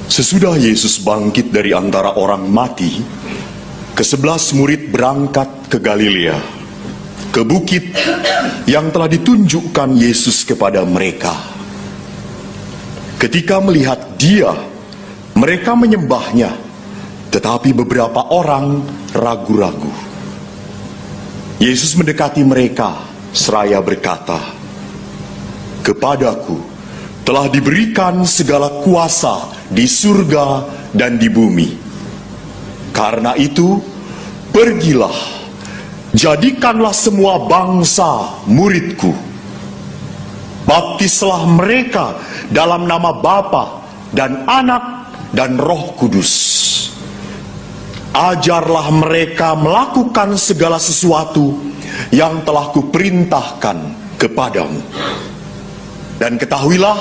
Sesudah Yesus bangkit dari antara orang mati, ke-11 murid berangkat ke Galilea, ke bukit yang telah ditunjukkan Yesus kepada mereka. Ketika melihat Dia, mereka menyembahnya, tetapi beberapa orang ragu-ragu. Yesus mendekati mereka seraya berkata, "Kepadaku telah diberikan segala kuasa di surga dan di bumi. Karena itu, pergilah, jadikanlah semua bangsa muridku. Baptislah mereka dalam nama Bapa dan Anak dan Roh Kudus. Ajarlah mereka melakukan segala sesuatu yang telah kuperintahkan kepadamu. Dan ketahuilah,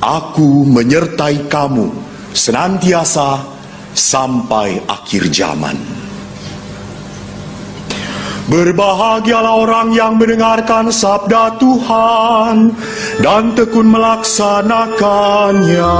aku menyertai kamu senantiasa sampai akhir zaman." Berbahagialah orang yang mendengarkan sabda Tuhan dan tekun melaksanakannya.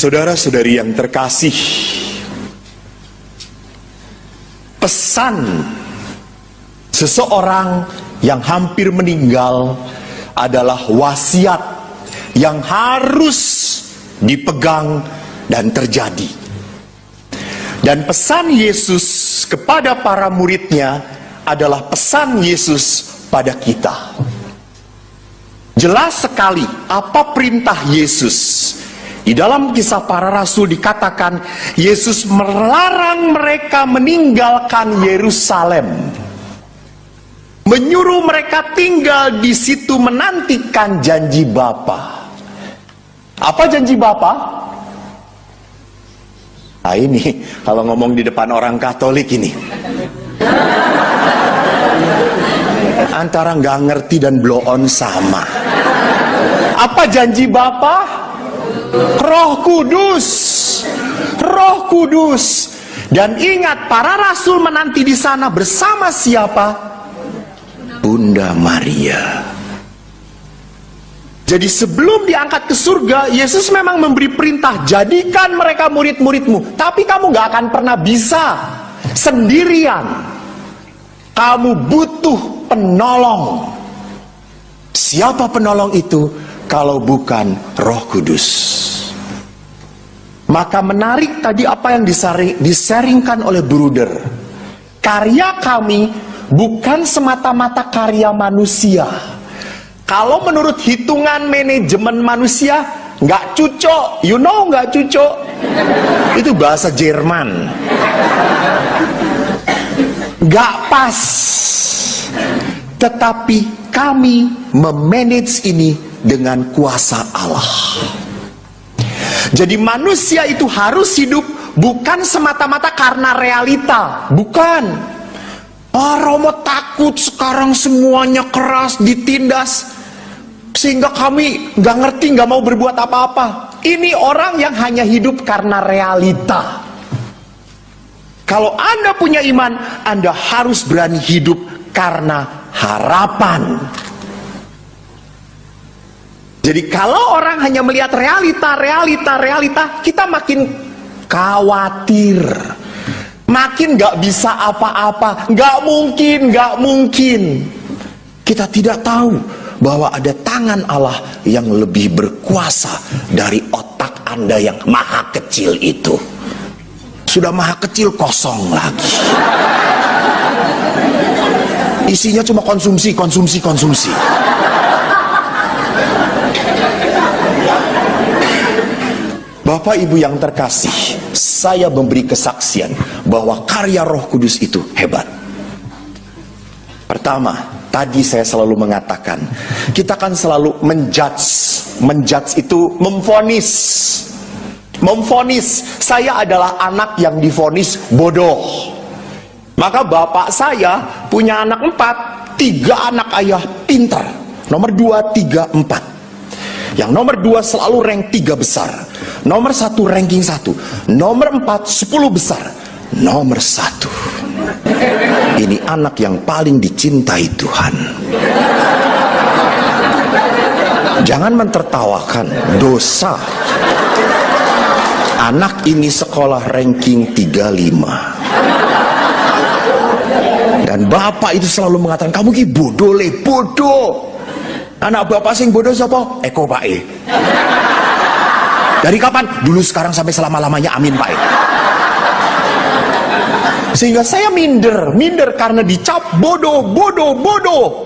Saudara-saudari yang terkasih, pesan seseorang yang hampir meninggal adalah wasiat yang harus dipegang dan terjadi. Dan pesan Yesus kepada para muridnya adalah pesan Yesus pada kita. Jelas sekali apa perintah Yesus. Di dalam Kisah Para Rasul dikatakan Yesus melarang mereka meninggalkan Yerusalem, menyuruh mereka tinggal di situ menantikan janji Bapa. Apa janji Bapa? Nah ini kalau ngomong di depan orang Katolik ini, antara nggak ngerti dan blow on sama. Apa janji Bapa? Roh Kudus. Roh Kudus. Dan ingat, para rasul menanti di sana bersama siapa? Bunda Maria. Jadi sebelum diangkat ke surga, Yesus memang memberi perintah, jadikan mereka murid-muridmu. Tapi kamu gak akan pernah bisa sendirian. Kamu butuh penolong. Siapa penolong itu kalau bukan Roh Kudus? Maka menarik tadi apa yang disaringkan oleh Bruder. Karya kami bukan semata-mata karya manusia. Kalau menurut hitungan manajemen manusia, nggak cucok, you know nggak cucok. Itu bahasa Jerman. Nggak pas. Tetapi kami memanage ini dengan kuasa Allah. Jadi manusia itu harus hidup bukan semata-mata karena realita. Bukan. Romo takut sekarang semuanya keras, ditindas. Sehingga kami gak ngerti, gak mau berbuat apa-apa. Ini orang yang hanya hidup karena realita. Kalau Anda punya iman, Anda harus berani hidup karena harapan. Jadi kalau orang hanya melihat realita, kita makin khawatir, makin gak bisa apa-apa, gak mungkin. Kita tidak tahu bahwa ada tangan Allah yang lebih berkuasa dari otak Anda yang maha kecil itu. Sudah maha kecil, kosong lagi. Isinya cuma konsumsi. Bapak Ibu yang terkasih, saya memberi kesaksian bahwa karya Roh Kudus itu hebat. Pertama, tadi saya selalu mengatakan, kita kan selalu menjudge itu memvonis. Saya adalah anak yang divonis bodoh. Maka bapak saya punya anak 4, 3 anak ayah pintar. Nomor 2, 3, 4. Yang nomor 2 selalu rank 3 besar. Nomor 1 ranking 1. Nomor 4 10 besar. Nomor 1. Ini anak yang paling dicintai Tuhan. Jangan mentertawakan dosa. Anak ini sekolah ranking 35. Dan bapak itu selalu mengatakan, kamu ki bodoh le, bodoh. Anak bapak sing bodoh siapa? Eko Pak E. Dari kapan? Dulu, sekarang, sampai selama-lamanya, amin Pak E. Sehingga saya minder karena dicap bodoh.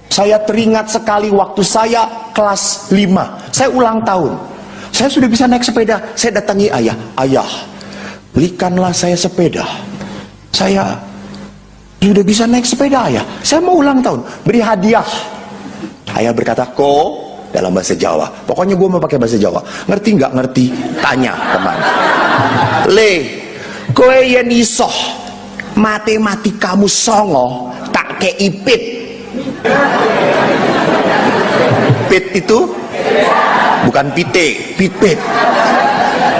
Saya teringat sekali waktu saya kelas 5, saya ulang tahun. Saya sudah bisa naik sepeda. Saya datangi ayah, ayah, belikanlah saya sepeda. Saya sudah bisa naik sepeda ayah. Saya mau ulang tahun, beri hadiah. Ayah berkata, ko, dalam bahasa Jawa. Pokoknya gue mau pakai bahasa Jawa. Ngerti nggak ngerti? Tanya teman. Le, kowe yen iso matematikamu songo, tak kei pit. Pit itu bukan pite, pit.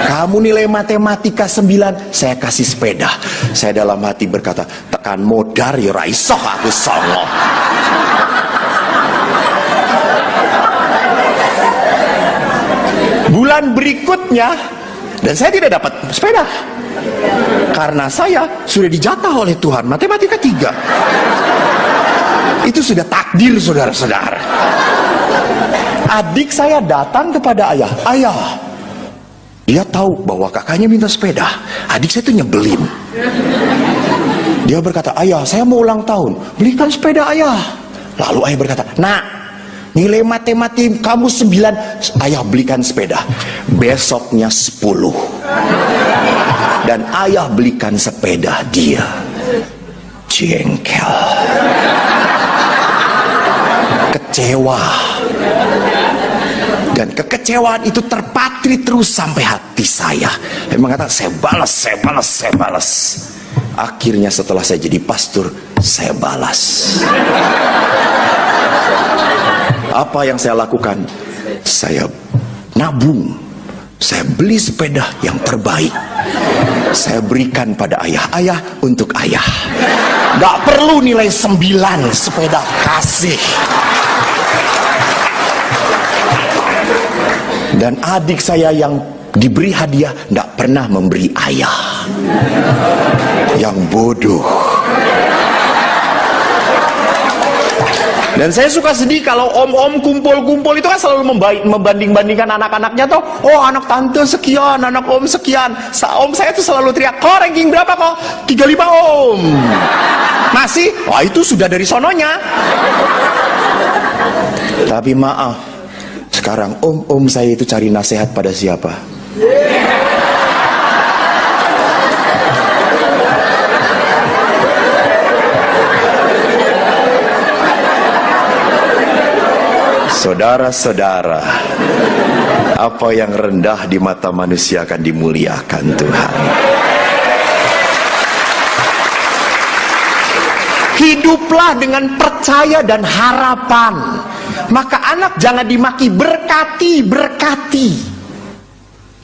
Kamu nilai matematika 9, saya kasih sepeda. Saya dalam hati berkata, tekan modar ya ra iso aku songo. Bulan berikutnya, dan saya tidak dapat sepeda karena saya sudah dijatah oleh Tuhan matematika 3. Itu sudah takdir, saudara-saudara. Adik saya datang kepada ayah, ayah, dia tahu bahwa kakaknya minta sepeda. Adik saya itu nyebelin. Dia berkata, ayah, saya mau ulang tahun, belikan sepeda ayah. Lalu ayah berkata, nak, nilai matematik kamu 9, ayah belikan sepeda. Besoknya 10. Dan ayah belikan sepeda dia. Jengkel. Kecewa. Dan kekecewaan itu terpatri terus sampai hati saya. Saya mengatakan, saya balas. Akhirnya setelah saya jadi pastor, saya balas. Apa yang saya lakukan? Saya nabung. Saya beli sepeda yang terbaik. Saya berikan pada ayah. Ayah, untuk ayah. Gak perlu nilai 9, sepeda kasih. Dan adik saya yang diberi hadiah tidak pernah memberi ayah. Yang bodoh. Dan saya suka sedih kalau om-om kumpul-kumpul itu kan selalu membanding-bandingkan anak-anaknya tuh. Oh, anak tante sekian, anak om sekian. Om saya tuh selalu teriak, kok ranking berapa kok? 35 om. Masih? Wah, itu sudah dari sononya. Tapi maaf, sekarang om-om saya itu cari nasihat pada siapa? Saudara-saudara, apa yang rendah di mata manusia akan dimuliakan Tuhan. Hiduplah dengan percaya dan harapan. Maka anak jangan dimaki, berkati.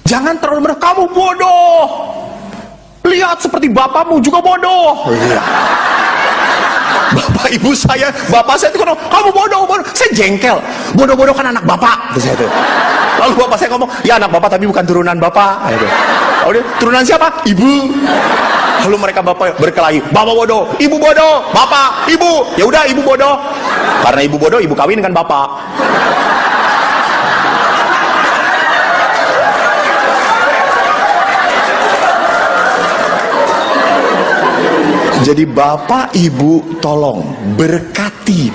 Jangan terlalu merasa, kamu bodoh. Lihat seperti bapakmu juga bodoh. Bapak ibu saya, bapak saya itu ngomong, kamu bodoh. Saya jengkel. Bodoh kan anak bapak. Lalu bapak saya ngomong, ya anak bapak tapi bukan turunan bapak. Lalu turunan siapa? Ibu. Lalu mereka bapak berkelahi, bapak bodoh, ibu bodoh, bapak, ibu. Ya udah, ibu bodoh. Karena ibu bodoh, ibu kawin dengan bapak. Jadi bapak ibu tolong berkati.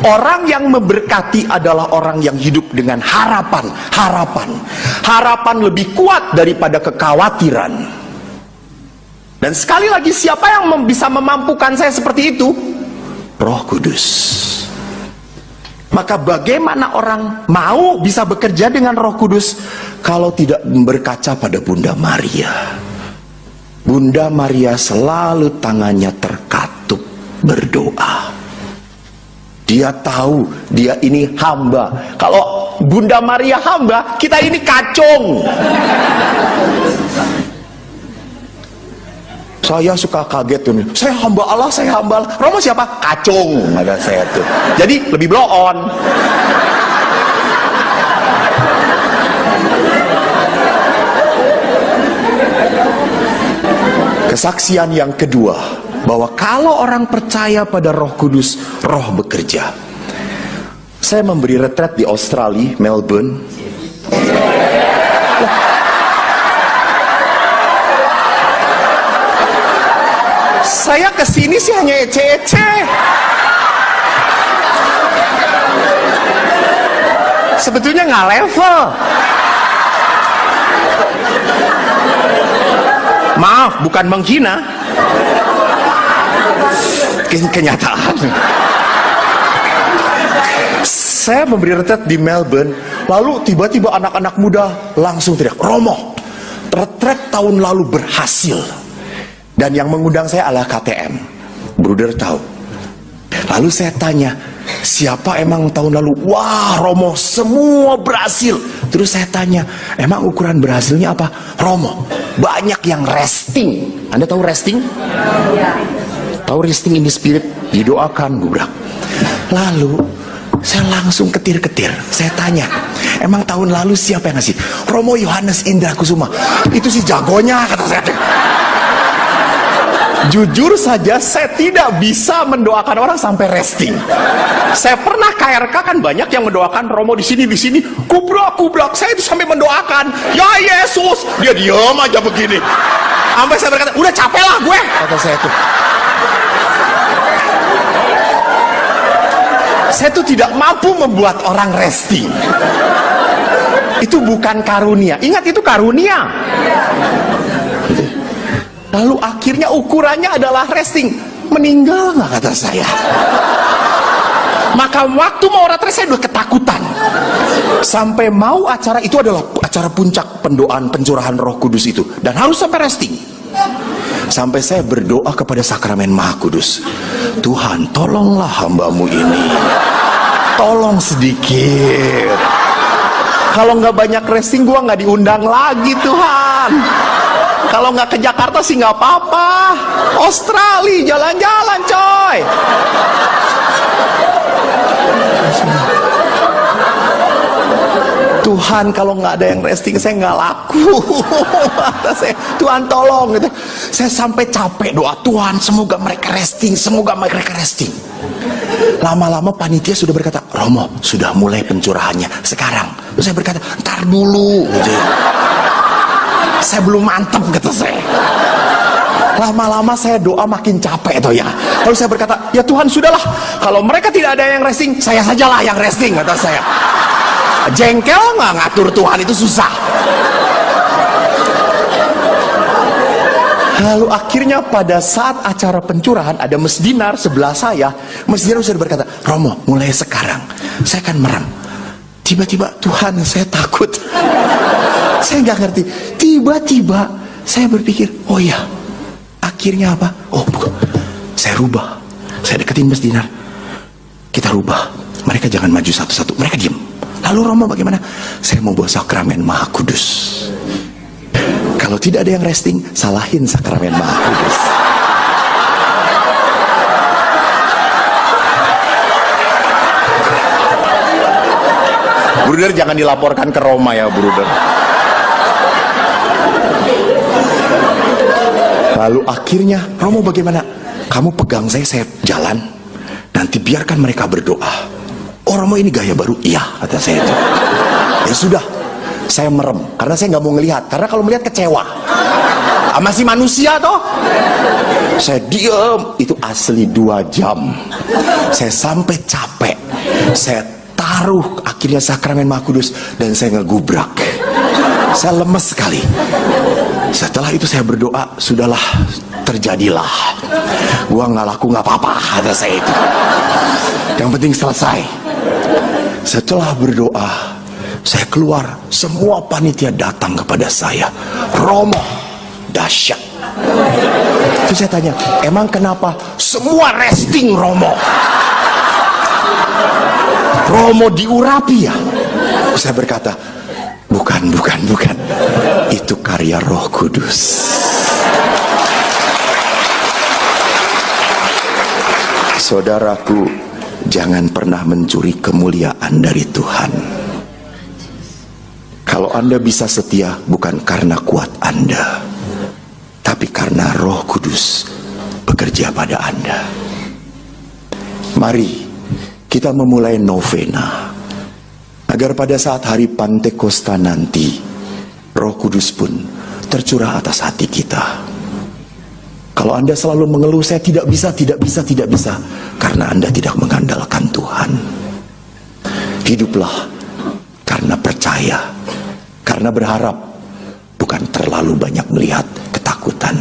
Orang yang memberkati adalah orang yang hidup dengan harapan. Harapan lebih kuat daripada kekhawatiran. Dan sekali lagi, siapa yang bisa memampukan saya seperti itu? Roh Kudus. Maka bagaimana orang mau bisa bekerja dengan Roh Kudus kalau tidak berkaca pada Bunda Maria? Bunda Maria selalu tangannya terkatup berdoa. Dia tahu dia ini hamba. Kalau Bunda Maria hamba, kita ini kacung. Saya suka kaget tuh. Saya hamba Allah, saya hamba Allah. Romo siapa? Kacung, ada saya tuh. Jadi lebih blow on. Kesaksian yang kedua, bahwa kalau orang percaya pada Roh Kudus, Roh bekerja. Saya memberi retret di Australia, Melbourne. Saya kesini sih hanya ece-ece. Sebetulnya nggak level. Maaf, bukan menghina. Kenyataan. Saya memberi retret di Melbourne, lalu tiba-tiba anak-anak muda langsung teriak, Romo, retret tahun lalu berhasil. Dan yang mengundang saya adalah KTM. Bruder tahu. Lalu saya tanya, siapa emang tahun lalu? Wah, Romo, semua berhasil. Terus saya tanya, emang ukuran berhasilnya apa? Romo, banyak yang resting. Anda tahu resting? Ya. Tahu resting in the spirit? Didoakan, gubrak. Lalu saya langsung ketir-ketir. Saya tanya, emang tahun lalu siapa yang ngasih? Romo Yohanes Indra Kusuma. Itu sih jagonya, kata saya. Jujur saja, saya tidak bisa mendoakan orang sampai resting. Saya pernah KRK kan banyak yang mendoakan Romo di sini, kubrak. Saya itu sampai mendoakan, ya Yesus, dia diam aja begini. Sampai saya berkata, udah capek lah gue, kata saya tuh. Saya tuh tidak mampu membuat orang resting. Itu bukan karunia. Ingat, itu karunia. Lalu akhirnya ukurannya adalah resting. Meninggal nggak, kata saya. Maka waktu mau retret saya udah ketakutan. Sampai mau acara itu adalah acara puncak pendoaan pencurahan Roh Kudus itu, dan harus sampai resting. Sampai saya berdoa kepada sakramen Maha Kudus, Tuhan tolonglah hambamu ini, tolong sedikit. Kalau nggak banyak resting, gua nggak diundang lagi Tuhan. Kalau nggak ke Jakarta sih nggak apa-apa. Australia jalan-jalan coy. Tuhan, kalau nggak ada yang resting saya nggak laku. Tuhan tolong gitu. Saya sampai capek doa, Tuhan semoga mereka resting, semoga mereka resting. Lama-lama panitia sudah berkata, Romo sudah mulai pencurahannya sekarang. Terus saya berkata, ntar dulu gitu. Saya belum mantap, kata saya. Lama-lama saya doa makin capek tuh ya. Lalu saya berkata, ya Tuhan sudahlah, kalau mereka tidak ada yang resting, saya sajalah yang resting, kata saya. Jengkel nggak, ngatur Tuhan itu susah. Lalu akhirnya pada saat acara pencurahan ada mesdinar sebelah saya. Mesdinar sudah berkata, Romo mulai sekarang saya akan merem. Tiba-tiba, Tuhan saya takut. Saya nggak ngerti. Tiba-tiba saya berpikir, oh ya, akhirnya apa? Oh bukan, saya rubah. Saya deketin Mas Dinar. Kita rubah. Mereka jangan maju satu-satu. Mereka diam. Lalu Romo bagaimana? Saya mau bawa sakramen Maha Kudus. Kalau tidak ada yang resting, salahin sakramen Maha Kudus. Bruder jangan dilaporkan ke Roma ya, bruder. Lalu akhirnya, Romo bagaimana? Kamu pegang saya jalan. Nanti biarkan mereka berdoa. Oh Romo ini gaya baru? Iya, kata saya itu. Ya sudah, saya merem. Karena saya nggak mau ngelihat. Karena kalau melihat kecewa. Masih manusia toh. Saya diem. Itu asli 2 jam. Saya sampai capek. Saya taruh akhirnya sakramen Maha Kudus. Dan saya ngegubrak. Saya lemes sekali. Setelah itu saya berdoa, sudahlah, terjadilah. Gua nggak laku nggak apa-apa, kata saya itu. Yang penting selesai. Setelah berdoa, saya keluar. Semua panitia datang kepada saya. Romo, dahsyat. Terus saya tanya, emang kenapa semua resting Romo? Romo diurapi ya? Saya berkata, bukan. Itu karya Roh Kudus. Saudaraku, jangan pernah mencuri kemuliaan dari Tuhan. Kalau Anda bisa setia, bukan karena kuat Anda, tapi karena Roh Kudus bekerja pada Anda. Mari kita memulai novena, agar pada saat hari Pantekosta nanti, Roh Kudus pun tercurah atas hati kita. Kalau Anda selalu mengeluh, saya tidak bisa, karena Anda tidak mengandalkan Tuhan. Hiduplah karena percaya, karena berharap, bukan terlalu banyak melihat ketakutan.